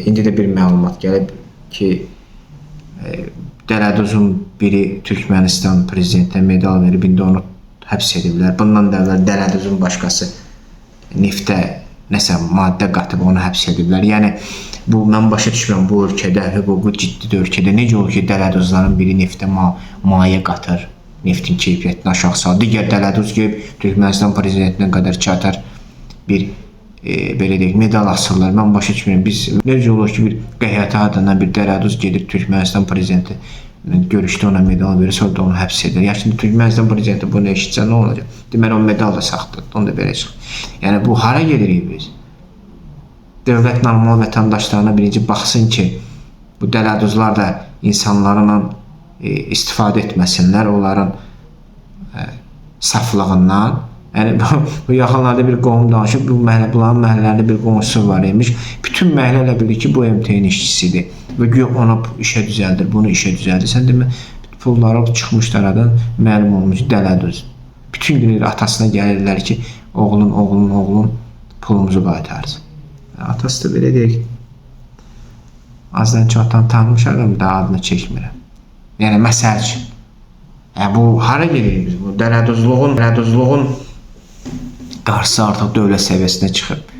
indi də bir məlumat gəlib ki, Dələduzun biri Türkmənistan prezidentinə medal verib, indi onu həbs ediblər. Bundan da əvvəl Dələduzun başqası neftə nəsə maddə qatıb onu həbs ediblər. Yəni, bu, mən başa düşmürəm, bu ölkədə, hüququ ciddi ölkədə necə olur ki, Dələduzların biri neftə maye qatır, neftin keyfiyyətini aşağı salır. Digər Dələduz gəlib Türkmənistan prezidentinə qədər çatar bir belə deyək, medal asırlar. Mən başa düşmürəm. Biz necə olur ki, bir qəyyətə adından bir Dələduz gedir Türkmənistan prezidenti görüşdə ona medal verir, sonra da onu həbs edir. Yəni, şimdi Türkmənistan prezidenti bunu eşitsə nə olacaq? Deməli, o medal da saxtadır. Onu da belə çıxır. Yəni, bu hara gedirik biz? Dövlət normal vətəndaşlarına birinci baxsın ki, bu Dələduzlar da insanlarla istifadə etməsinlər, onların saflığından. Yəni, bu yaxınlarda bir qohum danışıb, bunların məhəllələrində bir qonşusu var imiş. Bütün məhəllə ilə bilir ki, bu MTN işçisidir. Və yox, ona işə düzəldir, bunu işə düzəldir. Sən demə, pulları çıxmışlar aradan, məlum olmuş Dələduz. Bütün gün atasına gəlirlər ki, oğlun pulumuzu qaytarsın. Atası da belə deyək, azdan çoxdan tanımış adam da adını çəkmirəm. Yəni, məsəl üçün. Bu, hara gedirik biz? Bu Dələduzluğun qarşısı artıq dövlət səviyyəsinə çıxıb.